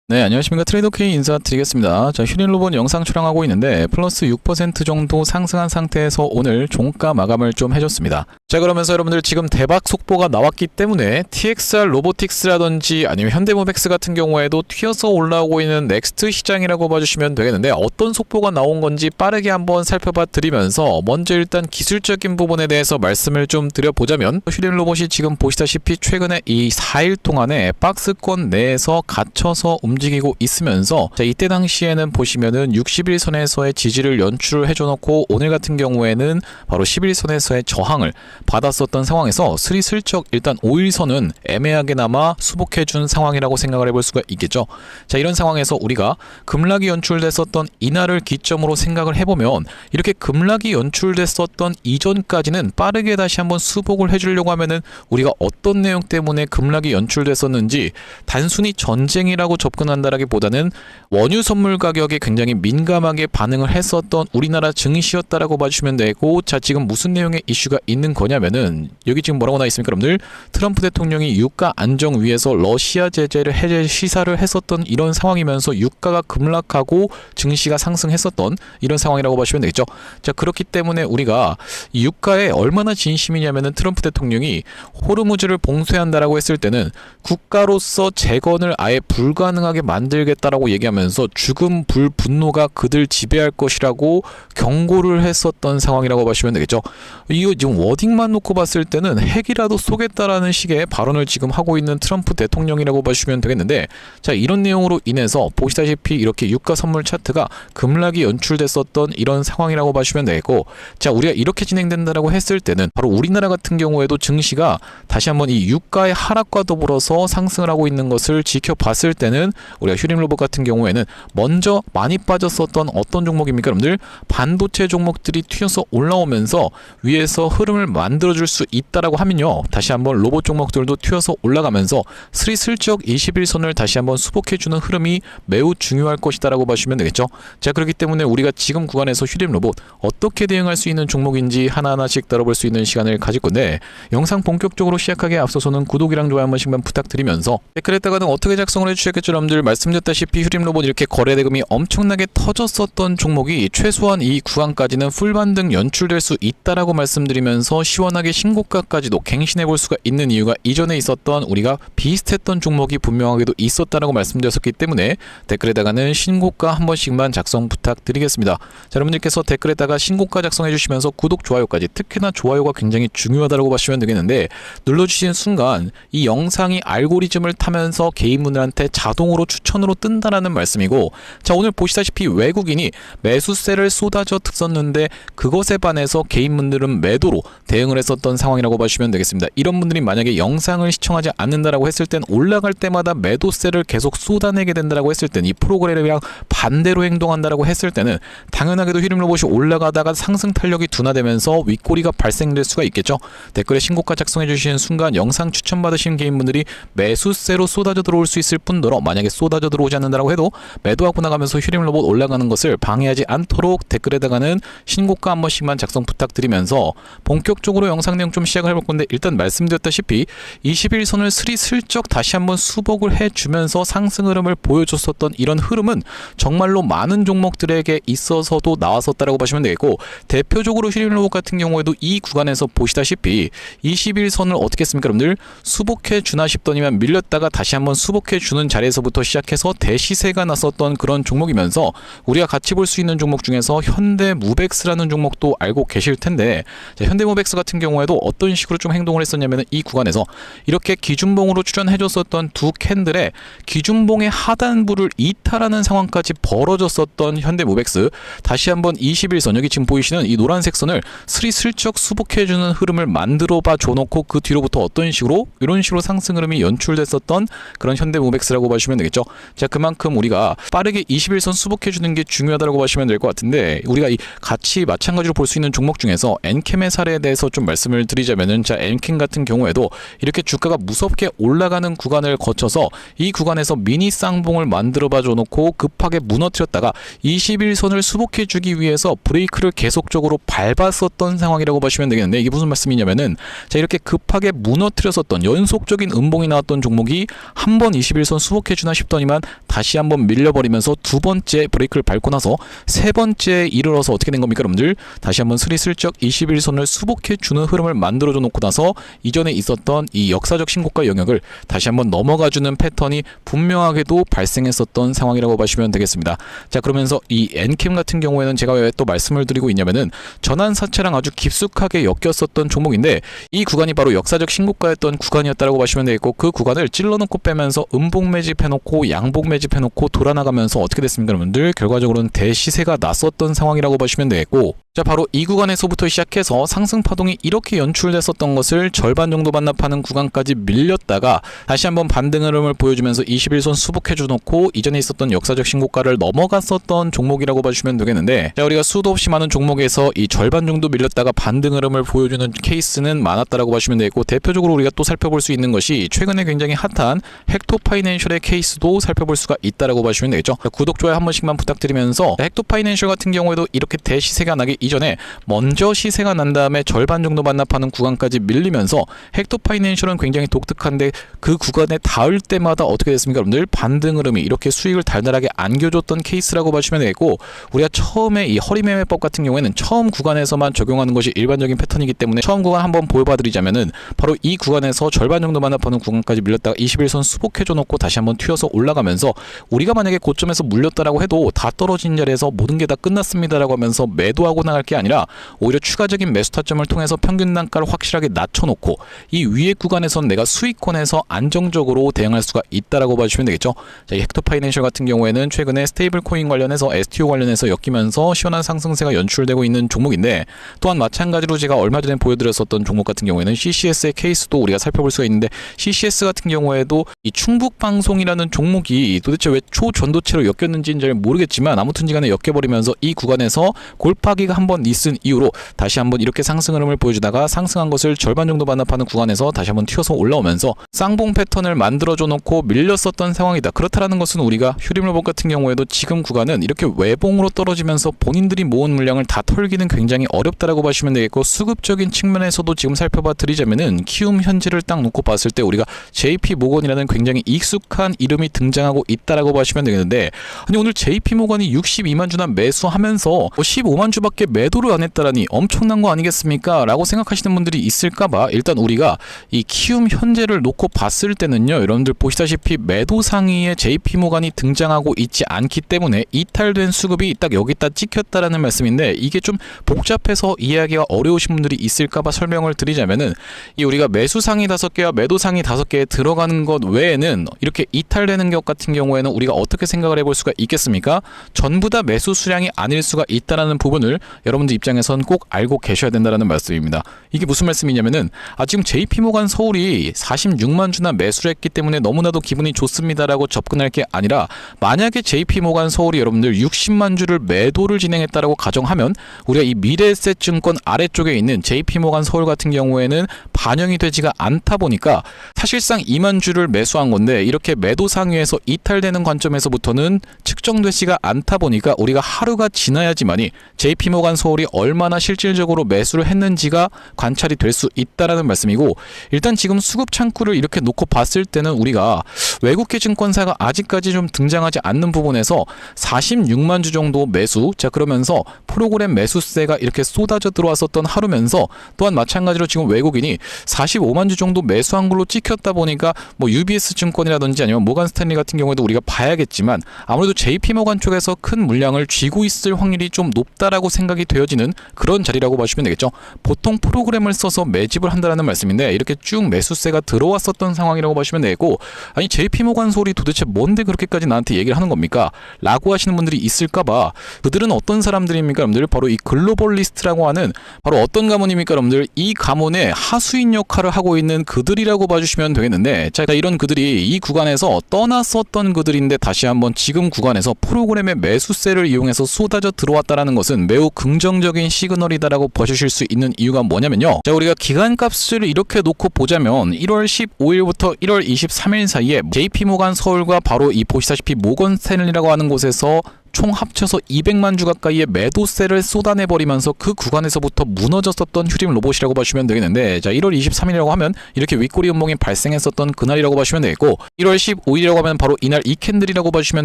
네, 안녕하십니까. 트레이더 K 인사드리겠습니다. 자, 휴린로봇 영상 촬영하고 있는데 플러스 6% 정도 상승한 상태에서 오늘 종가 마감을 좀 해줬습니다. 자, 그러면서 여러분들 지금 대박 속보가 나왔기 때문에 TXR 로보틱스라든지 아니면 현대모백스 같은 경우에도 튀어서 올라오고 있는 넥스트 시장이라고 봐주시면 되겠는데, 어떤 속보가 나온 건지 빠르게 한번 살펴봐 드리면서 먼저 일단 기술적인 부분에 대해서 말씀을 좀 드려보자면, 휴린로봇이 지금 보시다시피 최근에 이 4일 동안에 박스권 내에서 갇혀서 움직이고 있으면서, 자, 이때 당시에는 보시면은 60일선에서의 지지를 연출을 해줘놓고 오늘 같은 경우에는 바로 11선에서의 저항을 받았었던 상황에서 스리슬쩍 일단 5일선은 애매하게나마 수복해준 상황이라고 생각을 해볼 수가 있겠죠. 자, 이런 상황에서 우리가 급락이 연출됐었던 이날을 기점으로 생각을 해보면, 이렇게 급락이 연출됐었던 이전까지는 빠르게 다시 한번 수복을 해주려고 하면은 우리가 어떤 내용 때문에 급락이 연출됐었는지, 단순히 전쟁이라고 접근한다라기보다는 원유 선물 가격에 굉장히 민감하게 반응을 했었던 우리나라 증시였다라고 봐주시면 되고, 자, 지금 무슨 내용의 이슈가 있는 거냐면은 여기 지금 뭐라고 나와 있습니까, 여러분들? 트럼프 대통령이 유가 안정 위해서 러시아 제재를 해제 시사를 했었던 이런 상황이면서 유가가 급락하고 증시가 상승했었던 이런 상황이라고 보시면 되겠죠. 자, 그렇기 때문에 우리가 이 유가에 얼마나 진심이냐면은, 트럼프 대통령이 호르무즈를 봉쇄한다라고 했을 때는 국가로서 재건을 아예 불가능하게 만들겠다라고 얘기하면서 죽음 불분노가 그들 지배할 것이라고 경고를 했었던 상황이라고 보시면 되겠죠. 이거 지금 워딩만 놓고 봤을 때는 핵이라도 쏘겠다라는 식의 발언을 지금 하고 있는 트럼프 대통령이라고 보시면 되겠는데, 자, 이런 내용으로 인해서 보시다시피 이렇게 유가 선물 차트가 급락이 연출됐었던 이런 상황이라고 보시면 되겠고, 자, 우리가 이렇게 진행된다라고 했을 때는 바로 우리나라 같은 경우에도 증시가 다시 한번 이 유가의 하락과 더불어서 상승을 하고 있는 것을 지켜봤을 때는, 우리가 휴림로봇 같은 경우에는 먼저 많이 빠졌었던 어떤 종목입니까, 여러분들? 반도체 종목들이 튀어서 올라오면서 위에서 흐름을 만들어줄 수 있다라고 하면요, 다시 한번 로봇 종목들도 튀어서 올라가면서 스리슬쩍 21선을 다시 한번 수복해주는 흐름이 매우 중요할 것이다라고 봐주시면 되겠죠. 자, 그렇기 때문에 우리가 지금 구간에서 휴림로봇 어떻게 대응할 수 있는 종목인지 하나하나씩 다뤄볼 수 있는 시간을 가질 건데, 영상 본격적으로 시작하기에 앞서서는 구독이랑 좋아요 한 번씩만 부탁드리면서, 댓글에다가는 어떻게 작성을 해주셨겠죠, 여러분들? 말씀드렸다시피 휴림로봇 이렇게 거래대금이 엄청나게 터졌었던 종목이 최소한 이 구간까지는 풀반등 연출될 수 있다라고 말씀드리면서 시원하게 신고가까지도 갱신해볼 수가 있는 이유가, 이전에 있었던 우리가 비슷했던 종목이 분명하게도 있었다라고 말씀드렸었기 때문에 댓글에다가는 신고가 한 번씩만 작성 부탁드리겠습니다. 자, 여러분들께서 댓글에다가 신고가 작성해 주시면서 구독, 좋아요까지, 특히나 좋아요가 굉장히 중요하다고 보시면 되겠는데, 눌러주시는 순간 이 영상이 알고리즘을 타면서 개인분들한테 자동으로 추천으로 뜬다라는 말씀이고, 자, 오늘 보시다시피 외국인이 매수세를 쏟아져 썼는데 그것에 반해서 개인분들은 매도로 대응을 했었던 상황이라고 보시면 되겠습니다. 이런 분들이 만약에 영상을 시청하지 않는다라고 했을 땐 올라갈 때마다 매도세를 계속 쏟아내게 된다라고 했을 땐, 이 프로그램이랑 반대로 행동한다라고 했을 때는 당연하게도 휴림로봇이 올라가다가 상승 탄력이 둔화되면서 윗꼬리가 발생될 수가 있겠죠. 댓글에 신고가 작성해 주시는 순간 영상 추천받으신 개인분들이 매수세로 쏟아져 들어올 수 있을 뿐더러, 만약에 쏟아져 들어오지 않는다라고 해도 매도하고 나가면서 휴림로봇 올라가는 것을 방해하지 않도록 댓글에다가는 신고가 한 번씩만 작성 부탁드리면서 본격적으로 영상 내용 좀 시작을 해볼 건데, 일단 말씀드렸다시피 21선을 스리슬쩍 다시 한번 수복을 해주면서 상승 흐름을 보여줬었던 이런 흐름은 정말로 많은 종목들에게 있어서도 나왔었다라고 보시면 되겠고, 대표적으로 휴림로봇 같은 경우에도 이 구간에서 보시다시피 21선을 어떻게 했습니까, 여러분들? 수복해 주나 싶더니만 밀렸다가 다시 한번 수복해 주는 자리에서부터 시작해서 대시세가 났었던 그런 종목이면서, 우리가 같이 볼 수 있는 종목 중에서 현대모백스라는 종목도 알고 계실 텐데, 자, 현대모백스 같은 경우에도 어떤 식으로 좀 행동을 했었냐면, 이 구간에서 이렇게 기준봉으로 출현해줬었던 두 캔들에 기준봉의 하단부를 이탈하는 상황까지 벌어졌었던 현대모백스, 다시 한번 21선, 여기 지금 보이시는 이 노란색 선을 스리슬쩍 수복해주는 흐름을 만들어봐 줘놓고 그 뒤로부터 어떤 식으로 이런 식으로 상승 흐름이 연출됐었던 그런 현대모백스라고 보시면 되겠죠. 자, 그만큼 우리가 빠르게 21선 수복해주는 게 중요하다고 보시면 될 것 같은데, 우리가 이 같이 마찬가지로 볼 수 있는 종목 중에서 엔캠의 사례에 대해서 구간부터 좀 말씀을 드리자면은, 자, 엔캠 같은 경우에도 이렇게 주가가 무섭게 올라가는 구간을 거쳐서 이 구간에서 미니 쌍봉을 만들어 봐 줘놓고 급하게 무너뜨렸다가 21선을 수복해주기 위해서 브레이크를 계속적으로 밟았었던 상황이라고 보시면 되겠는데, 이게 무슨 말씀이냐면은, 자, 이렇게 급하게 무너뜨렸었던 연속적인 음봉이 나왔던 종목이 한 번 21선 수복해주나 싶더니만 다시 한번 밀려버리면서 두 번째 브레이크를 밟고 나서 세 번째에 이르러서 어떻게 된 겁니까, 여러분들? 다시 한번 스리슬쩍 21선을 수복해주는 흐름을 만들어줘 놓고 나서 이전에 있었던 이 역사적 신고가 영역을 다시 한번 넘어가주는 패턴이 분명하게도 발생했었던 상황이라고 보시면 되겠습니다. 자, 그러면서 이 엔캠 같은 경우에는 제가 왜 또 말씀을 드리고 있냐면은, 전환사채랑 아주 깊숙하게 엮였었던 종목인데, 이 구간이 바로 역사적 신고가였던 구간이었다고 보시면 되겠고, 그 구간을 찔러놓고 빼면서 음봉 매집해놓고 양봉 매집해놓고 돌아나가면서 어떻게 됐습니까, 여러분들? 결과적으로는 대시세가 났었던 상황이라고 보시면 되겠고, 자, 바로 이 구간에서부터 시작해서 상승 파동이 이렇게 연출됐었던 것을 절반 정도 반납하는 구간까지 밀렸다가 다시 한번 반등 흐름을 보여주면서 21선 수복해줘 놓고 이전에 있었던 역사적 신고가를 넘어갔었던 종목이라고 봐주시면 되겠는데, 자, 우리가 수도 없이 많은 종목에서 이 절반 정도 밀렸다가 반등 흐름을 보여주는 케이스는 많았다라고 봐주시면 되겠고, 대표적으로 우리가 또 살펴볼 수 있는 것이 최근에 굉장히 핫한 헥토파이낸셜의 케이스도 살펴볼 수가 있다라고 봐주시면 되겠죠. 자, 구독, 좋아요 한 번씩만 부탁드리면서, 헥토파이낸셜 같은 경우에도 이렇게 대시세가 나기 이전에 먼저 시세가 난 다음에 절반 정도 반납하는 구간까지 밀리면서, 헥토파이낸셜은 굉장히 독특한데 그 구간에 닿을 때마다 어떻게 됐습니까, 여러분들? 반등 흐름이 이렇게 수익을 달달하게 안겨줬던 케이스라고 봐주시면 되겠고, 우리가 처음에 이 허리매매법 같은 경우에는 처음 구간에서만 적용하는 것이 일반적인 패턴이기 때문에 처음 구간 한번 보여봐드리자면은, 바로 이 구간에서 절반 정도 반납하는 구간까지 밀렸다가 21선 수복해줘 놓고 다시 한번 튀어서 올라가면서, 우리가 만약에 고점에서 물렸다라고 해도 다 떨어진 자리에서 모든 게 다 끝났습니다라고 하면서 매도하고 나갈 게 아니라 오히려 추가적인 매수 타점을 통해서 평균 단가를 확실하게 낮춰놓고 이 위에 구간에선 내가 수익권에서 안정적으로 대응할 수가 있다라고 봐주시면 되겠죠. 자, 이 헥토파이낸셜 같은 경우에는 최근에 스테이블 코인 관련해서 STO 관련해서 엮이면서 시원한 상승세가 연출되고 있는 종목인데, 또한 마찬가지로 제가 얼마 전에 보여드렸었던 종목 같은 경우에는 CCS의 케이스도 우리가 살펴볼 수가 있는데, CCS 같은 경우에도 이 충북방송이라는 종목이 도대체 왜 초전도체로 엮였는지는 잘 모르겠지만 아무튼지간에 엮여버리면서 이 구간에서 골파기가 한번 있은 이후로 다시 한번 이렇게 상승 흐름을 보여주다가 상승한 것을 절반 정도 반납하는 구간에서 다시 한번 튀어서 올라오면서 쌍봉 패턴을 만들어줘 놓고 밀렸었던 상황이다. 그렇다라는 것은 우리가 휴림로봇 같은 경우에도 지금 구간은 이렇게 외봉으로 떨어지면서 본인들이 모은 물량을 다 털기는 굉장히 어렵다라고 보시면 되겠고, 수급적인 측면에서도 지금 살펴봐 드리자면은 키움 현지를 딱 놓고 봤을 때 우리가 JP모건이라는 굉장히 익숙한 이름이 등장하고 있다라고 보시면 되겠는데, 아니 오늘 JP모건이 62만 주나 매수하면서 15만 주밖에 매도를 안 했다라니 엄청난 거 아니겠습니까? 라고 생각하시는 분들이 있을까봐 일단 우리가 이 키움 현재를 놓고 봤을 때는요, 여러분들 보시다시피 매도 상위에 JP모건이 등장하고 있지 않기 때문에 이탈된 수급이 딱 여기다 찍혔다라는 말씀인데, 이게 좀 복잡해서 이해하기가 어려우신 분들이 있을까봐 설명을 드리자면은, 이 우리가 매수 상위 5개와 매도 상위 5개에 들어가는 것 외에는 이렇게 이탈되는 것 같은 경우에는 우리가 어떻게 생각을 해볼 수가 있겠습니까? 전부 다 매수 수량이 아닐 수가 있다라는 부분을 여러분들 입장에선 꼭 알고 계셔야 된다는 말씀입니다. 이게 무슨 말씀이냐면은, 지금 JP모건 서울이 46만 주나 매수를 했기 때문에 너무나도 기분이 좋습니다라고 접근할 게 아니라, 만약에 JP모건 서울이 여러분들 60만 주를 매도를 진행했다라고 가정하면 우리가 이 미래에셋증권 아래쪽에 있는 JP모건 서울 같은 경우에는 반영이 되지가 않다 보니까 사실상 2만 주를 매수한 건데, 이렇게 매도 상위에서 이탈되는 관점에서부터는 측정되지가 않다 보니까 우리가 하루가 지나야지만이 JP모건 서울이 얼마나 실질적으로 매수를 했는지가 관찰이 될 수 있다라는 말씀이고, 일단 지금 수급 창구를 이렇게 놓고 봤을 때는 우리가 외국계 증권사가 아직까지 좀 등장하지 않는 부분에서 46만 주 정도 매수, 자 그러면서 프로그램 매수세가 이렇게 쏟아져 들어왔었던 하루면서, 또한 마찬가지로 지금 외국인이 45만 주 정도 매수한 걸로 찍혔다 보니까 뭐 UBS 증권이라든지 아니면 모간 스탠리 같은 경우에도 우리가 봐야겠지만 아무래도 JP모건 쪽에서 큰 물량을 쥐고 있을 확률이 좀 높다라고 생각이 되어지는 그런 자리라고 보시면 되겠죠. 보통 프로그램을 써서 매집을 한다는 말씀인데, 이렇게 쭉 매수세가 들어왔었던 상황이라고 보시면 되고, 아니 JP모건 서울이 도대체 뭔데 그렇게까지 나한테 얘기를 하는 겁니까? 라고 하시는 분들이 있을까봐, 그들은 어떤 사람들입니까, 여러분들? 바로 이 글로벌리스트라고 하는 바로 어떤 가문입니까, 여러분들? 이 가문의 하수인 역할을 하고 있는 그들이라고 봐주시면 되겠는데, 자 이런 그들이 이 구간에서 떠났었던 그들인데 다시 한번 지금 구간에서 프로그램의 매수세를 이용해서 쏟아져 들어왔다라는 것은 매우 긍정적인 시그널이다라고 보실 수 있는 이유가 뭐냐면요. 자, 우리가 기간값을 이렇게 놓고 보자면 1월 15일부터 1월 23일 사이에 JP모간 서울과 바로 이 보시다시피 모건 스탠리라고 하는 곳에서 총 합쳐서 200만 주 가까이의 매도세를 쏟아내버리면서 그 구간에서부터 무너졌었던 휴림 로봇이라고 보시면 되겠는데, 자, 1월 23일이라고 하면 이렇게 윗꼬리 음봉이 발생했었던 그날이라고 보시면 되겠고, 1월 15일이라고 하면 바로 이날 이 캔들이라고 보시면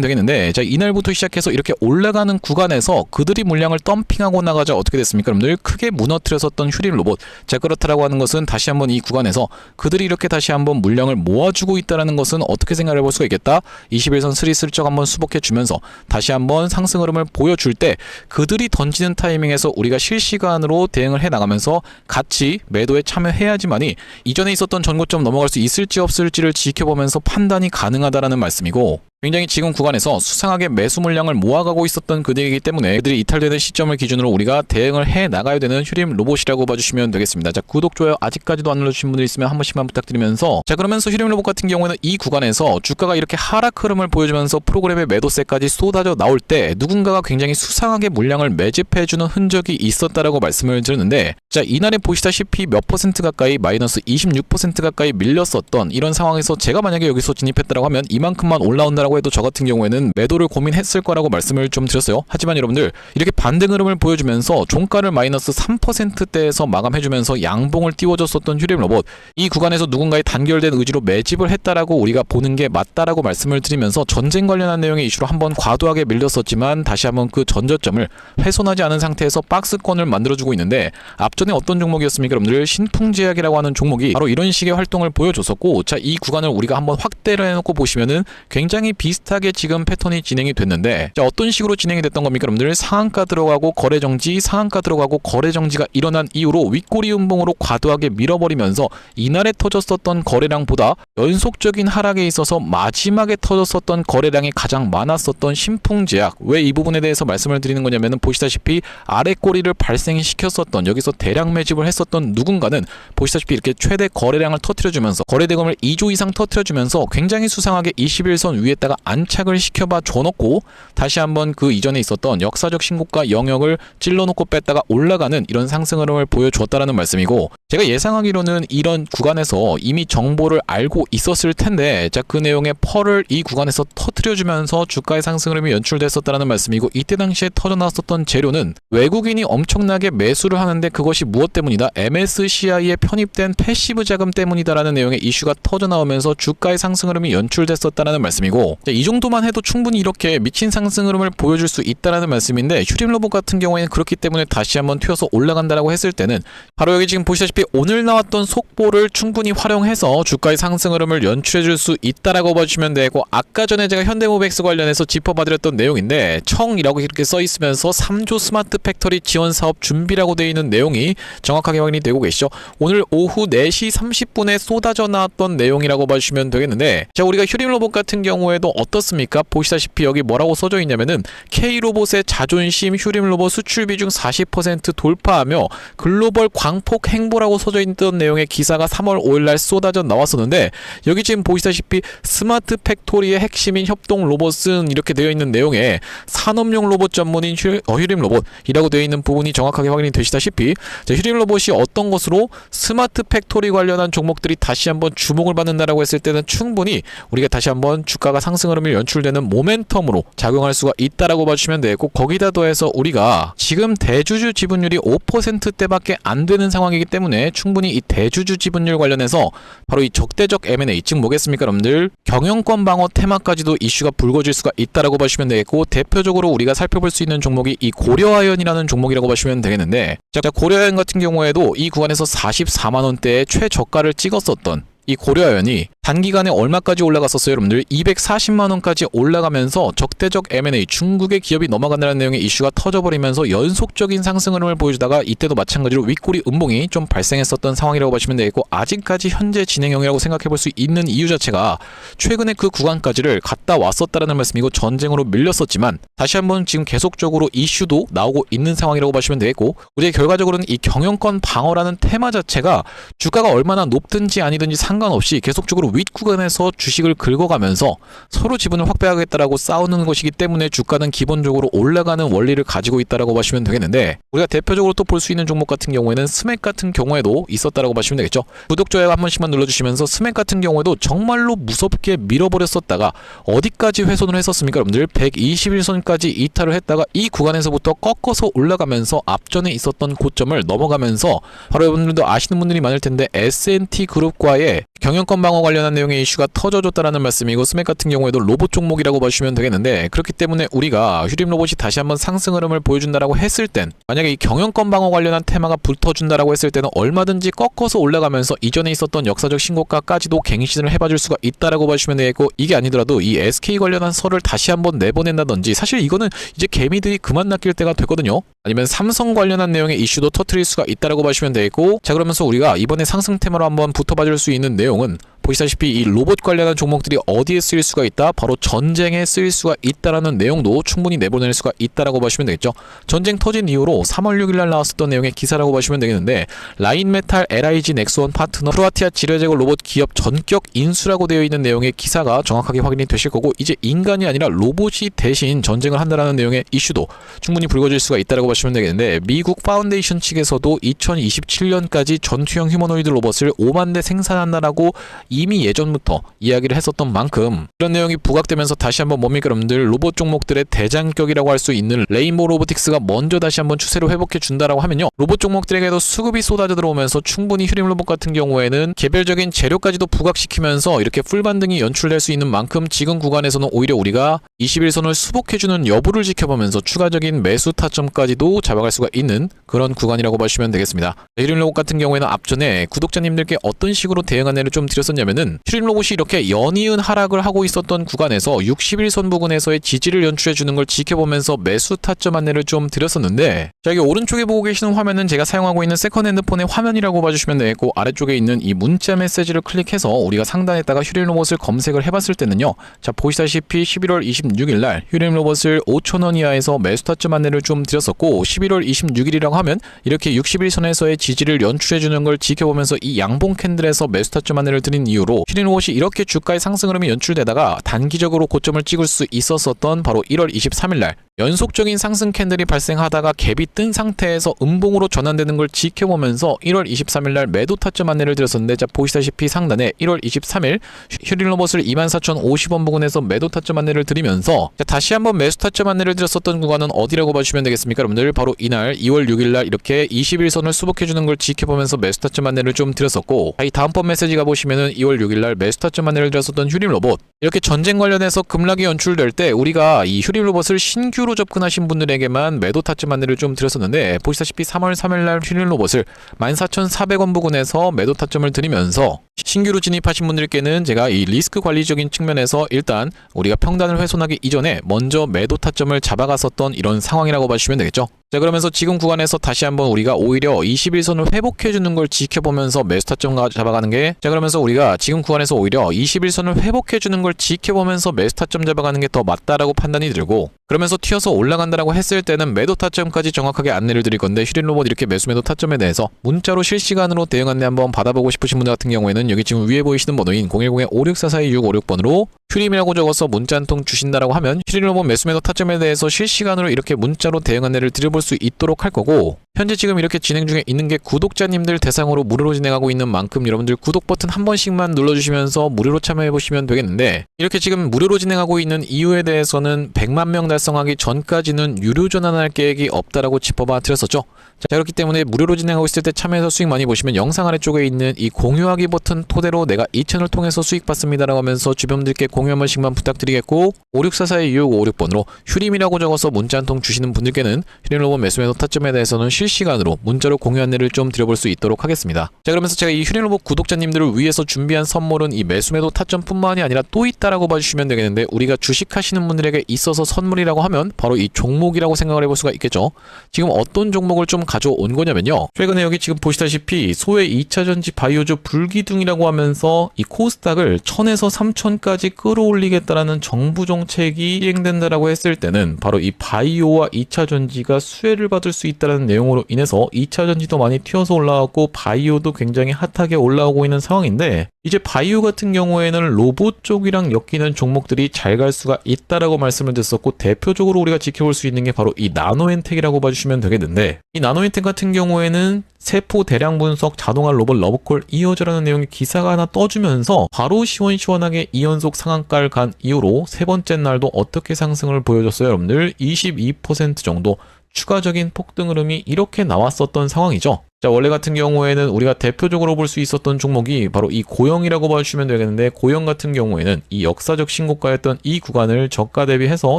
되겠는데, 자, 이날부터 시작해서 이렇게 올라가는 구간에서 그들이 물량을 덤핑하고 나가자 어떻게 됐습니까? 여러분들 크게 무너뜨렸었던 휴림 로봇. 자, 그렇다라고 하는 것은 다시 한번 이 구간에서 그들이 이렇게 다시 한번 물량을 모아주고 있다는 것은 어떻게 생각을 해볼 수가 있겠다? 21선 스리슬쩍 한번 수복해주면서 다시 한번 상승 흐름을 보여줄 때 그들이 던지는 타이밍에서 우리가 실시간으로 대응을 해나가면서 같이 매도에 참여해야지만이 이전에 있었던 전고점 넘어갈 수 있을지 없을지를 지켜보면서 판단이 가능하다라는 말씀이고, 굉장히 지금 구간에서 수상하게 매수 물량을 모아가고 있었던 그들이기 때문에 그들이 이탈되는 시점을 기준으로 우리가 대응을 해 나가야 되는 휴림 로봇이라고 봐주시면 되겠습니다. 자, 구독, 좋아요 아직까지도 안 눌러주신 분들 있으면 한 번씩만 부탁드리면서, 자, 그러면서 휴림 로봇 같은 경우에는 이 구간에서 주가가 이렇게 하락 흐름을 보여주면서 프로그램의 매도세까지 쏟아져 나올 때 누군가가 굉장히 수상하게 물량을 매집해주는 흔적이 있었다라고 말씀을 드렸는데, 자, 이날에 보시다시피 몇 퍼센트 가까이 마이너스 26% 가까이 밀렸었던 이런 상황에서 제가 만약에 여기서 진입했다라고 하면 이만큼만 올라온다라고 해도 저 같은 경우에는 매도를 고민했을 거라고 말씀을 좀 드렸어요. 하지만 여러분들 이렇게 반등 흐름을 보여주면서 종가를 마이너스 3%대에서 마감해주면서 양봉을 띄워줬었던 휴림 로봇, 이 구간에서 누군가의 단결된 의지로 매집을 했다라고 우리가 보는 게 맞다라고 말씀을 드리면서 전쟁 관련한 내용의 이슈로 한번 과도하게 밀렸었지만 다시 한번 그 전저점을 훼손하지 않은 상태에서 박스권을 만들어주고 있는데, 앞전에 어떤 종목이었습니까? 여러분들 신풍제약이라고 하는 종목이 바로 이런 식의 활동을 보여줬었고, 자, 이 구간을 우리가 한번 확대를 해놓고 보시면은 굉장히 비슷하게 지금 패턴이 진행이 됐는데, 자, 어떤 식으로 진행이 됐던 겁니까? 여러분들 상한가 들어가고 거래 정지, 상한가 들어가고 거래 정지가 일어난 이후로 윗꼬리 음봉으로 과도하게 밀어버리면서 이날에 터졌었던 거래량보다 연속적인 하락에 있어서 마지막에 터졌었던 거래량이 가장 많았었던 신풍제약. 왜 이 부분에 대해서 말씀을 드리는 거냐면은 보시다시피 아래 꼬리를 발생시켰었던, 여기서 대량 매집을 했었던 누군가는 보시다시피 이렇게 최대 거래량을 터뜨려주면서 거래 대금을 2조 이상 터뜨려주면서 굉장히 수상하게 21선 위에다가 안착을 시켜봐 줘놓고 다시 한번 그 이전에 있었던 역사적 신고가 영역을 찔러놓고 뺐다가 올라가는 이런 상승 흐름을 보여줬다라는 말씀이고, 제가 예상하기로는 이런 구간에서 이미 정보를 알고 있었을 텐데, 자, 그 내용의 펄을 이 구간에서 터뜨려주면서 주가의 상승 흐름이 연출됐었다라는 말씀이고, 이때 당시에 터져나왔었던 재료는 외국인이 엄청나게 매수를 하는데 그것이 무엇 때문이다? MSCI에 편입된 패시브 자금 때문이다라는 내용의 이슈가 터져나오면서 주가의 상승 흐름이 연출됐었다라는 말씀이고, 자, 이 정도만 해도 충분히 이렇게 미친 상승 흐름을 보여줄 수 있다라는 말씀인데, 휴림 로봇 같은 경우에는 그렇기 때문에 다시 한번 튀어서 올라간다라고 했을 때는 바로 여기 지금 보시다시피 오늘 나왔던 속보를 충분히 활용해서 주가의 상승 흐름을 연출해줄 수 있다라고 봐주시면 되고, 아까 전에 제가 현대모백스 관련해서 짚어봐드렸던 내용인데 청이라고 이렇게 써있으면서 3조 스마트 팩토리 지원 사업 준비라고 되어 있는 내용이 정확하게 확인이 되고 계시죠. 오늘 오후 4시 30분에 쏟아져 나왔던 내용이라고 봐주시면 되겠는데, 자, 우리가 휴림 로봇 같은 경우에도 어떻습니까? 보시다시피 여기 뭐라고 써져 있냐면은 K로봇의 자존심, 휴림 로봇 수출 비중 40% 돌파하며 글로벌 광폭 행보라고 써져 있던 내용의 기사가 3월 5일날 쏟아져 나왔었는데, 여기 지금 보시다시피 스마트 팩토리의 핵심인 협동 로봇은 이렇게 되어 있는 내용에 산업용 로봇 전문인 휴림 로봇이라고 되어 있는 부분이 정확하게 확인이 되시다시피, 자, 휴림 로봇이 어떤 것으로 스마트 팩토리 관련한 종목들이 다시 한번 주목을 받는다라고 했을 때는 충분히 우리가 다시 한번 주가가 상승 흐름이 연출되는 모멘텀으로 작용할 수가 있다라고 봐주시면 되고, 거기다 더해서 우리가 지금 대주주 지분율이 5%대밖에 안 되는 상황이기 때문에 충분히 이 대주주 지분율 관련해서 바로 이 적대적 M&A, 즉 뭐겠습니까 여러분들, 경영권 방어 테마까지도 이슈가 불거질 수가 있다라고 봐주시면 되겠고, 대표적으로 우리가 살펴볼 수 있는 종목이 이 고려아연이라는 종목이라고 봐주시면 되겠는데, 자, 고려아연 같은 경우에도 이 구간에서 44만원대의 최저가를 찍었었던 이 고려아연이 단기간에 얼마까지 올라갔었어요 여러분들? 240만원까지 올라가면서 적대적 M&A, 중국의 기업이 넘어간다는 내용의 이슈가 터져버리면서 연속적인 상승 흐름을 보여주다가 이때도 마찬가지로 윗꼬리 음봉이 좀 발생했었던 상황이라고 보시면 되겠고, 아직까지 현재 진행형이라고 생각해볼 수 있는 이유 자체가 최근에 그 구간까지를 갔다 왔었다라는 말씀이고, 전쟁으로 밀렸었지만 다시 한번 지금 계속적으로 이슈도 나오고 있는 상황이라고 보시면 되겠고, 우리 결과적으로는 이 경영권 방어라는 테마 자체가 주가가 얼마나 높든지 아니든지 상관없이 계속적으로 윗 구간에서 주식을 긁어가면서 서로 지분을 확배하겠다라고 싸우는 것이기 때문에 주가는 기본적으로 올라가는 원리를 가지고 있다라고 보시면 되겠는데, 우리가 대표적으로 또 볼 수 있는 종목 같은 경우에는 스맥 같은 경우에도 있었다라고 보시면 되겠죠. 구독, 좋아요 한 번씩만 눌러주시면서 스맥 같은 경우에도 정말로 무섭게 밀어버렸었다가 어디까지 훼손을 했었습니까? 여러분들 121선까지 이탈을 했다가 이 구간에서부터 꺾어서 올라가면서 앞전에 있었던 고점을 넘어가면서 바로 여러분들도 아시는 분들이 많을 텐데 S&T 그룹과의 경영권 방어 관련한 내용의 이슈가 터져줬다라는 말씀이고, 스맥 같은 경우에도 로봇 종목이라고 보시면 되겠는데, 그렇기 때문에 우리가 휴림 로봇이 다시 한번 상승 흐름을 보여준다라고 했을 땐, 만약에 이 경영권 방어 관련한 테마가 붙어준다라고 했을 때는 얼마든지 꺾어서 올라가면서 이전에 있었던 역사적 신고가까지도 갱신을 해봐줄 수가 있다라고 보시면 되겠고, 이게 아니더라도 이 SK 관련한 설을 다시 한번 내보낸다든지, 사실 이거는 이제 개미들이 그만 낚일 때가 됐거든요. 아니면 삼성 관련한 내용의 이슈도 터트릴 수가 있다라고 보시면 되겠고, 자 그러면서 우리가 이번에 상승 테마로 한번 붙어봐줄 수 있는 내용은 보시다시피 이 로봇 관련한 종목들이 어디에 쓰일 수가 있다? 바로 전쟁에 쓰일 수가 있다라는 내용도 충분히 내보낼 수가 있다라고 보시면 되겠죠. 전쟁 터진 이후로 3월 6일날 나왔었던 내용의 기사라고 보시면 되겠는데, 라인메탈 LIG 넥스원 파트너 크로아티아 지뢰제거 로봇 기업 전격 인수라고 되어 있는 내용의 기사가 정확하게 확인이 되실 거고, 이제 인간이 아니라 로봇이 대신 전쟁을 한다라는 내용의 이슈도 충분히 불거질 수가 있다라고 보시면 되겠는데, 미국 파운데이션 측에서도 2027년까지 전투형 휴머노이드 로봇을 5만 대 생산한다라고 이미 예전부터 이야기를 했었던 만큼 이런 내용이 부각되면서 다시 한번 뭡니까 여러분들, 로봇 종목들의 대장격이라고 할 수 있는 레인보우 로보틱스가 먼저 다시 한번 추세를 회복해 준다라고 하면요, 로봇 종목들에게도 수급이 쏟아져 들어오면서 충분히 휴림 로봇 같은 경우에는 개별적인 재료까지도 부각시키면서 이렇게 풀 반등이 연출될 수 있는 만큼 지금 구간에서는 오히려 우리가 21선을 수복해주는 여부를 지켜보면서 추가적인 매수 타점까지도 잡아갈 수가 있는 그런 구간이라고 보시면 되겠습니다. 휴림 로봇 같은 경우에는 앞전에 구독자님들께 어떤 식으로 대응 안내를 좀 드렸었냐면은, 휴림 로봇이 이렇게 연이은 하락을 하고 있었던 구간에서 61선 부근에서의 지지를 연출해주는 걸 지켜보면서 매수 타점 안내를 좀 드렸었는데, 자 여기 오른쪽에 보고 계시는 화면은 제가 사용하고 있는 세컨 핸드폰의 화면이라고 봐주시면 되겠고, 아래쪽에 있는 이 문자 메시지를 클릭해서 우리가 상단에다가 휴림 로봇을 검색을 해봤을 때는요, 자 보시다시피 11월 26일날 휴림 로봇을 5,000원 이하에서 매수 타점 안내를 좀 드렸었고, 11월 26일이라고 하면 이렇게 61선에서의 지지를 연출해주는 걸 지켜보면서 이 양봉 캔들에서 매수 타점 안내를 드린 이후로 휴림 로봇이 이렇게 주가의 상승 흐름이 연출되다가 단기적으로 고점을 찍을 수 있었던 바로 1월 23일날 연속적인 상승 캔들이 발생하다가 갭이 뜬 상태에서 음봉으로 전환되는 걸 지켜보면서 1월 23일날 매도 타점 안내를 드렸었는데, 자 보시다시피 상단에 1월 23일 휴림 로봇을 24,050원 부근에서 매도 타점 안내를 드리면서, 자 다시 한번 매수 타점 안내를 드렸었던 구간은 어디라고 봐주시면 되겠습니까 여러분들? 바로 이날 2월 6일날 이렇게 21선을 수복해주는 걸 지켜보면서 매수 타점 안내를 좀 드렸었고, 이 다음번 메시지가 보시면은 2월 6일날 매수 타점 안내를 드렸었던 휴림 로봇, 이렇게 전쟁 관련해서 급락이 연출될 때 우리가 이 휴림 로봇을 신규로 접근하신 분들에게만 매도 타점 안내를 좀 드렸었는데, 보시다시피 3월 3일날 휴림 로봇을 14,400원 부근에서 매도 타점을 드리면서 신규로 진입하신 분들께는 제가 이 리스크 관리적인 측면에서 일단 우리가 평단을 훼손하기 이전에 먼저 매도 타점을 잡아갔었던 이런 상황이라고 봐주시면 되겠죠. 자 그러면서 지금 구간에서 다시 한번 우리가 오히려 21선을 회복해주는 걸 지켜보면서 매수 타점 잡아가는 게, 자 그러면서 우리가 지금 구간에서 오히려 21선을 회복해주는 걸 지켜보면서 매수 타점 잡아가는 게 더 맞다라고 판단이 들고, 그러면서 튀어서 올라간다라고 했을 때는 매도 타점까지 정확하게 안내를 드릴 건데, 휴림 로봇 이렇게 매수 매도 타점에 대해서 문자로 실시간으로 대응 안내 한번 받아보고 싶으신 분들 같은 경우에는 여기 지금 위에 보이시는 번호인 010-5644-2656번으로 휴림이라고 적어서 문자 한 통 주신다라고 하면 휴림 로봇 매수 매도 타점에 대해서 실시간으로 이렇게 문자로 대응 안내를 드려볼 수 있도록 할 거고, 현재 지금 이렇게 진행 중에 있는 게 구독자님들 대상으로 무료로 진행하고 있는 만큼 여러분들 구독 버튼 한 번씩만 눌러주시면서 무료로 참여해보시면 되겠는데, 이렇게 지금 무료로 진행하고 있는 이유에 대해서는 100만 명 달성하기 전까지는 유료 전환할 계획이 없다라고 짚어봐 드렸었죠. 자 그렇기 때문에 무료로 진행하고 있을 때 참여해서 수익 많이 보시면 영상 아래쪽에 있는 이 공유하기 버튼 토대로 내가 이 채널 통해서 수익 받습니다라고 하면서 주변들께 공유 한 번씩만 부탁드리겠고, 5644-2656번으로 휴림이라고 적어서 문자 한 통 주시는 분들께는 휴림 로봇 매수 매도 타점에 대해서는 실시간으로 문자로 공유 안내를 좀 드려볼 수 있도록 하겠습니다. 자 그러면서 제가 이 휴림 로봇 구독자님들을 위해서 준비한 선물은 이 매수 매도 타점뿐만이 아니라 또 있다라고 봐주시면 되겠는데, 우리가 주식하시는 분들에게 있어서 선물이라고 하면 바로 이 종목이라고 생각을 해볼 수가 있겠죠. 지금 어떤 종목을 좀 가져온 거냐면요, 최근에 여기 지금 보시다시피 소외 2차전지 바이오주 불기둥이라고 하면서 이 코스닥을 1000에서 3000까지 끌어올리겠다라는 정부 정책이 시행된다라고 했을 때는 바로 이 바이오와 2차 전지가 수혜를 받을 수 있다는 내용으로 인해서 2차 전지도 많이 튀어서 올라왔고 바이오도 굉장히 핫하게 올라오고 있는 상황인데, 이제 바이오 같은 경우에는 로봇 쪽이랑 엮이는 종목들이 잘 갈 수가 있다라고 말씀을 드렸었고, 대표적으로 우리가 지켜볼 수 있는 게 바로 이 나노엔텍이라고 봐주시면 되겠는데, 이 나노엔텍 같은 경우에는 세포 대량 분석 자동화 로봇 러브콜 이어져라는 내용의 기사가 하나 떠주면서 바로 시원시원하게 2연속 상한가를 간 이후로 세 번째 날도 어떻게 상승을 보여줬어요, 여러분들? 22% 정도 추가적인 폭등 흐름이 이렇게 나왔었던 상황이죠. 자, 원래 같은 경우에는 우리가 대표적으로 볼 수 있었던 종목이 바로 이 고영이라고 봐주시면 되겠는데, 고영 같은 경우에는 이 역사적 신고가였던 이 구간을 저가 대비해서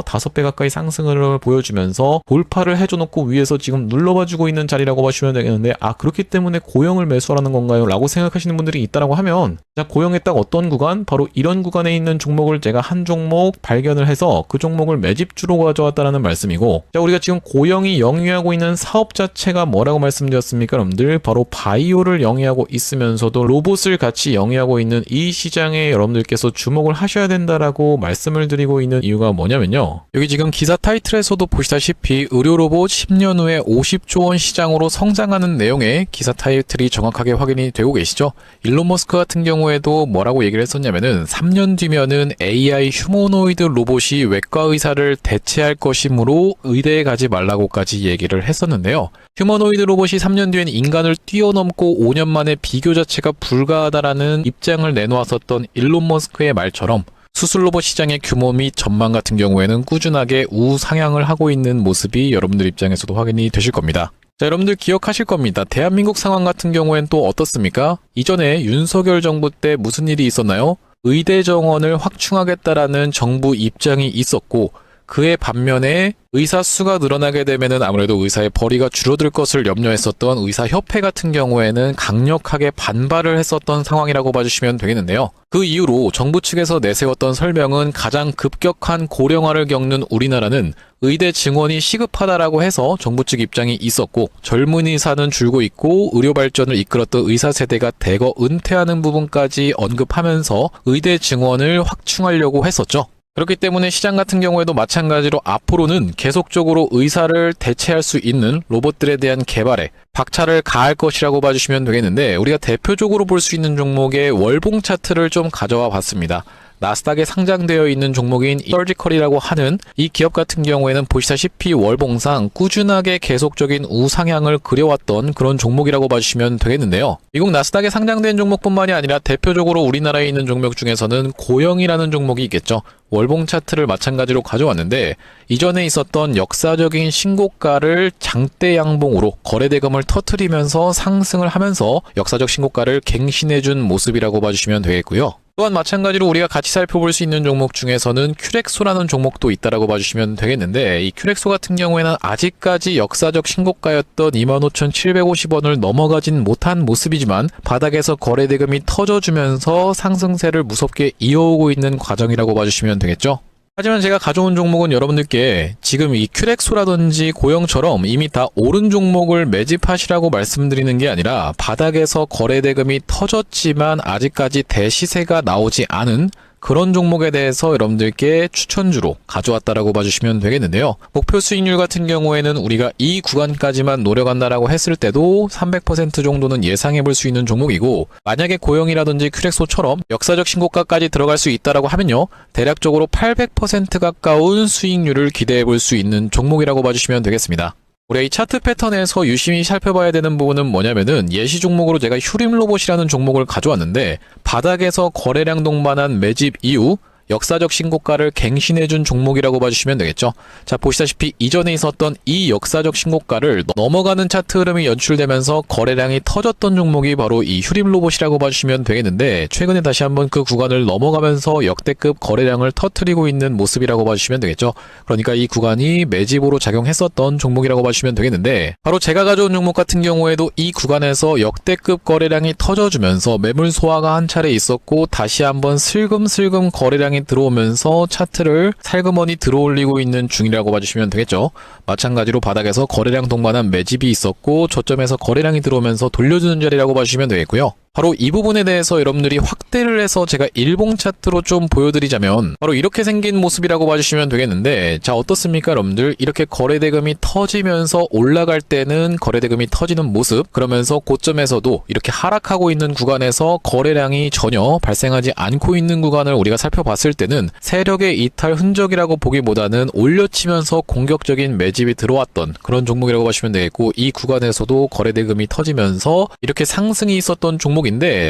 5배 가까이 상승을 보여주면서 돌파를 해줘놓고 위에서 지금 눌러봐주고 있는 자리라고 봐주시면 되겠는데, 아, 그렇기 때문에 고영을 매수하라는 건가요? 라고 생각하시는 분들이 있다라고 하면, 자, 고영의 딱 어떤 구간? 바로 이런 구간에 있는 종목을 제가 한 종목 발견을 해서 그 종목을 매집주로 가져왔다는 말씀이고, 자, 우리가 지금 고영이 영위하고 있는 사업 자체가 뭐라고 말씀드렸습니까, 여러분? 바로 바이오를 영위하고 있으면서도 로봇을 같이 영위하고 있는 이 시장에 여러분들께서 주목을 하셔야 된다라고 말씀을 드리고 있는 이유가 뭐냐면요, 여기 지금 기사 타이틀에서도 보시다시피 의료 로봇 10년 후에 50조 원 시장으로 성장하는 내용의 기사 타이틀이 정확하게 확인이 되고 계시죠. 일론 머스크 같은 경우에도 뭐라고 얘기를 했었냐면은 3년 뒤면은 AI 휴머노이드 로봇이 외과 의사를 대체할 것이므로 의대에 가지 말라고까지 얘기를 했었는데요. 휴머노이드 로봇이 3년 뒤엔 인간을 뛰어넘고 5년 만에 비교 자체가 불가하다라는 입장을 내놓았었던 일론 머스크의 말처럼 수술 로봇 시장의 규모 및 전망 같은 경우에는 꾸준하게 우상향을 하고 있는 모습이 여러분들 입장에서도 확인이 되실 겁니다. 자, 여러분들 기억하실 겁니다. 대한민국 상황 같은 경우엔 또 어떻습니까? 이전에 윤석열 정부 때 무슨 일이 있었나요? 의대 정원을 확충하겠다라는 정부 입장이 있었고, 그의 반면에 의사 수가 늘어나게 되면은 아무래도 의사의 벌이가 줄어들 것을 염려했었던 의사협회 같은 경우에는 강력하게 반발을 했었던 상황이라고 봐주시면 되겠는데요. 그 이후로 정부 측에서 내세웠던 설명은 가장 급격한 고령화를 겪는 우리나라는 의대 증원이 시급하다라고 해서 정부 측 입장이 있었고, 젊은 의사는 줄고 있고 의료 발전을 이끌었던 의사 세대가 대거 은퇴하는 부분까지 언급하면서 의대 증원을 확충하려고 했었죠. 그렇기 때문에 시장 같은 경우에도 마찬가지로 앞으로는 계속적으로 의사를 대체할 수 있는 로봇들에 대한 개발에 박차를 가할 것이라고 봐주시면 되겠는데, 우리가 대표적으로 볼 수 있는 종목의 월봉 차트를 좀 가져와 봤습니다. 나스닥에 상장되어 있는 종목인 서지컬이라고 하는 이 기업 같은 경우에는 보시다시피 월봉상 꾸준하게 계속적인 우상향을 그려왔던 그런 종목이라고 봐주시면 되겠는데요. 미국 나스닥에 상장된 종목뿐만이 아니라 대표적으로 우리나라에 있는 종목 중에서는 고영이라는 종목이 있겠죠. 월봉 차트를 마찬가지로 가져왔는데, 이전에 있었던 역사적인 신고가를 장대 양봉으로 거래대금을 터트리면서 상승을 하면서 역사적 신고가를 갱신해준 모습이라고 봐주시면 되겠고요. 또한 마찬가지로 우리가 같이 살펴볼 수 있는 종목 중에서는 큐렉소라는 종목도 있다라고 봐주시면 되겠는데, 이 큐렉소 같은 경우에는 아직까지 역사적 신고가였던 25,750원을 넘어가진 못한 모습이지만 바닥에서 거래대금이 터져주면서 상승세를 무섭게 이어오고 있는 과정이라고 봐주시면 되겠죠. 하지만 제가 가져온 종목은 여러분들께 지금 이 큐렉소라든지 고영처럼 이미 다 오른 종목을 매집하시라고 말씀드리는 게 아니라, 바닥에서 거래대금이 터졌지만 아직까지 대시세가 나오지 않은 그런 종목에 대해서 여러분들께 추천주로 가져왔다라고 봐주시면 되겠는데요. 목표 수익률 같은 경우에는 우리가 이 구간까지만 노려간다라고 했을 때도 300% 정도는 예상해 볼 수 있는 종목이고, 만약에 고영이라든지 큐렉소처럼 역사적 신고가까지 들어갈 수 있다라고 하면요, 대략적으로 800% 가까운 수익률을 기대해 볼 수 있는 종목이라고 봐주시면 되겠습니다. 우리 이 차트 패턴에서 유심히 살펴봐야 되는 부분은 뭐냐면은, 예시 종목으로 제가 휴림 로봇이라는 종목을 가져왔는데, 바닥에서 거래량 동반한 매집 이후 역사적 신고가를 갱신해준 종목이라고 봐주시면 되겠죠. 자, 보시다시피 이전에 있었던 이 역사적 신고가를 넘어가는 차트 흐름이 연출되면서 거래량이 터졌던 종목이 바로 이 휴림 로봇이라고 봐주시면 되겠는데, 최근에 다시 한번 그 구간을 넘어가면서 역대급 거래량을 터트리고 있는 모습이라고 봐주시면 되겠죠. 그러니까 이 구간이 매집으로 작용했었던 종목이라고 봐주시면 되겠는데, 바로 제가 가져온 종목 같은 경우에도 이 구간에서 역대급 거래량이 터져주면서 매물 소화가 한 차례 있었고, 다시 한번 슬금슬금 거래량이 들어오면서 차트를 살그머니 들어올리고 있는 중이라고 봐주시면 되겠죠. 마찬가지로 바닥에서 거래량 동반한 매집이 있었고, 저점에서 거래량이 들어오면서 돌려주는 자리라고 봐주시면 되겠고요. 바로 이 부분에 대해서 여러분들이 확대를 해서 제가 일봉 차트로 좀 보여드리자면 바로 이렇게 생긴 모습이라고 봐주시면 되겠는데, 자 어떻습니까 여러분들? 이렇게 거래대금이 터지면서 올라갈 때는 거래대금이 터지는 모습, 그러면서 고점에서도 이렇게 하락하고 있는 구간에서 거래량이 전혀 발생하지 않고 있는 구간을 우리가 살펴봤을 때는 세력의 이탈 흔적이라고 보기보다는 올려치면서 공격적인 매집이 들어왔던 그런 종목이라고 보시면 되겠고, 이 구간에서도 거래대금이 터지면서 이렇게 상승이 있었던 종목인데,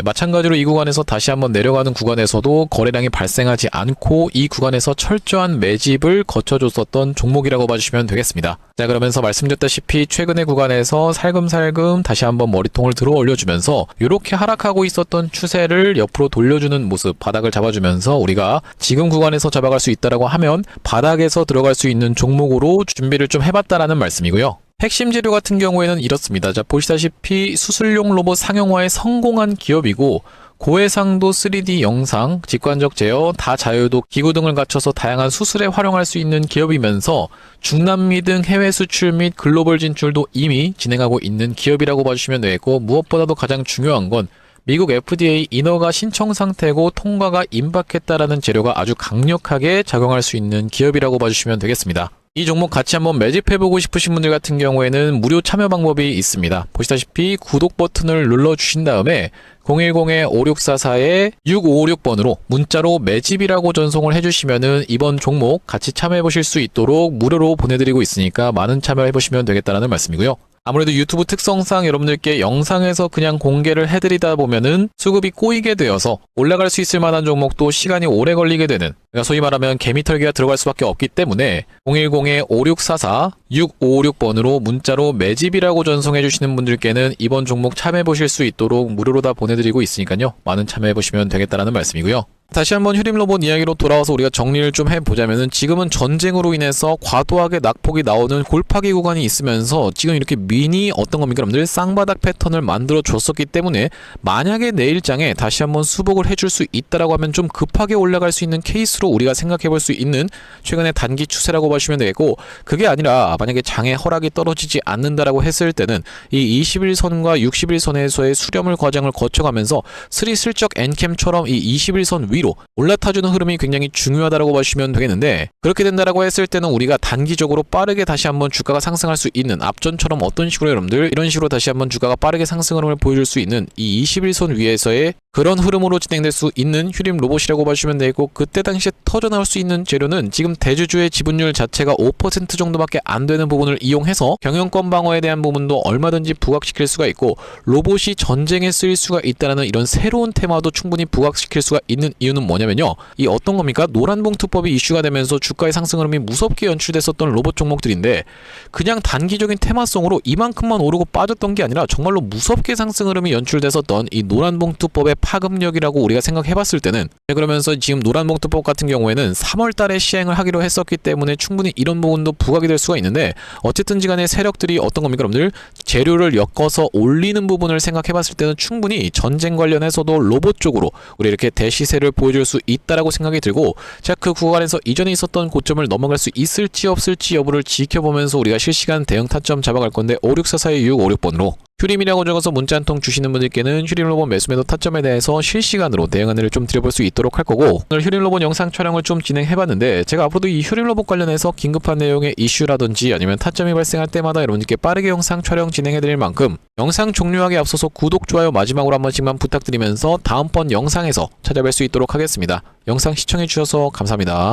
마찬가지로 이 구간에서 다시 한번 내려가는 구간에서도 거래량이 발생하지 않고 이 구간에서 철저한 매집을 거쳐줬었던 종목이라고 봐주시면 되겠습니다. 자 그러면서 말씀드렸다시피 최근의 구간에서 살금살금 다시 한번 머리통을 들어 올려주면서 이렇게 하락하고 있었던 추세를 옆으로 돌려주는 모습, 바닥을 잡아주면서 우리가 지금 구간에서 잡아갈 수 있다라고 하면 바닥에서 들어갈 수 있는 종목으로 준비를 좀 해봤다라는 말씀이고요. 핵심 재료 같은 경우에는 이렇습니다. 자 보시다시피 수술용 로봇 상용화에 성공한 기업이고, 고해상도 3D 영상, 직관적 제어, 다자유도 기구 등을 갖춰서 다양한 수술에 활용할 수 있는 기업이면서 중남미 등 해외 수출 및 글로벌 진출도 이미 진행하고 있는 기업이라고 봐주시면 되겠고, 무엇보다도 가장 중요한 건 미국 FDA 인허가 신청 상태고 통과가 임박했다라는 재료가 아주 강력하게 작용할 수 있는 기업이라고 봐주시면 되겠습니다. 이 종목 같이 한번 매집해보고 싶으신 분들 같은 경우에는 무료 참여 방법이 있습니다. 보시다시피 구독 버튼을 눌러주신 다음에 010-5644-6556번으로 문자로 매집이라고 전송을 해주시면은 이번 종목 같이 참여해보실 수 있도록 무료로 보내드리고 있으니까 많은 참여해보시면 되겠다는 말씀이고요. 아무래도 유튜브 특성상 여러분들께 영상에서 그냥 공개를 해드리다 보면은 수급이 꼬이게 되어서 올라갈 수 있을 만한 종목도 시간이 오래 걸리게 되는, 그러니까 소위 말하면 개미털기가 들어갈 수밖에 없기 때문에 010-5644-6556번으로 문자로 매집이라고 전송해 주시는 분들께는 이번 종목 참여해보실 수 있도록 무료로 다 보내드리고 있으니까요. 많은 참여해보시면 되겠다는 말씀이고요. 다시 한번 휴림로봇 이야기로 돌아와서 우리가 정리를 좀 해보자면은, 지금은 전쟁으로 인해서 과도하게 낙폭이 나오는 골파기 구간이 있으면서 지금 이렇게 미니 어떤 겁니까 여러분들? 쌍바닥 패턴을 만들어 줬었기 때문에 만약에 내일장에 다시 한번 수복을 해줄 수 있다라고 하면 좀 급하게 올라갈 수 있는 케이스로 우리가 생각해 볼 수 있는 최근의 단기 추세라고 보시면 되겠고, 그게 아니라 만약에 장의 허락이 떨어지지 않는다라고 했을 때는 이 21선과 61선에서의 수렴을 과정을 거쳐가면서 스리슬쩍 엔캠처럼 이 21선 위로 올라타주는 흐름이 굉장히 중요하다고 보시면 되겠는데, 그렇게 된다라고 했을 때는 우리가 단기적으로 빠르게 다시 한번 주가가 상승할 수 있는, 앞전처럼 어떤 식으로 여러분들 이런 식으로 다시 한번 주가가 빠르게 상승 흐름을 보여줄 수 있는 이 21선 위에서의 그런 흐름으로 진행될 수 있는 휴림 로봇이라고 보시면 되고, 그때 당시에 터져나올 수 있는 재료는 지금 대주주의 지분율 자체가 5% 정도밖에 안 되는 부분을 이용해서 경영권 방어에 대한 부분도 얼마든지 부각시킬 수가 있고, 로봇이 전쟁에 쓰일 수가 있다는 이런 새로운 테마도 충분히 부각시킬 수가 있는 이유는 뭐냐면요, 이 어떤 겁니까? 노란봉투법이 이슈가 되면서 주가의 상승 흐름이 무섭게 연출됐었던 로봇 종목들인데, 그냥 단기적인 테마성으로 이만큼만 오르고 빠졌던 게 아니라 정말로 무섭게 상승 흐름이 연출됐었던 이 노란봉투법의 파급력이라고 우리가 생각해봤을 때는, 그러면서 지금 노란봉투법 같은 경우에는 3월 달에 시행을 하기로 했었기 때문에 충분히 이런 부분도 부각이 될 수가 있는데, 어쨌든지 간에 세력들이 어떤 겁니까 여러분들? 재료를 엮어서 올리는 부분을 생각해봤을 때는 충분히 전쟁 관련해서도 로봇 쪽으로 우리 이렇게 대시세를 보여줄 수 있다라고 생각이 들고, 자 그 구간에서 이전에 있었던 고점을 넘어갈 수 있을지 없을지 여부를 지켜보면서 우리가 실시간 대응 타점 잡아갈 건데, 56442-656번으로 휴림이라고 적어서 문자 한 통 주시는 분들께는 휴림로봇 매수매도 타점에 대해서 실시간으로 대응 안내를 좀 드려볼 수 있도록 할 거고, 오늘 휴림로봇 영상 촬영을 좀 진행해봤는데, 제가 앞으로도 이 휴림로봇 관련해서 긴급한 내용의 이슈라든지 아니면 타점이 발생할 때마다 여러분들께 빠르게 영상 촬영 진행해드릴 만큼 영상 종료하기 앞서서 구독, 좋아요 마지막으로 한 번씩만 부탁드리면서 다음번 영상에서 찾아뵐 수 있도록 하겠습니다. 영상 시청해주셔서 감사합니다.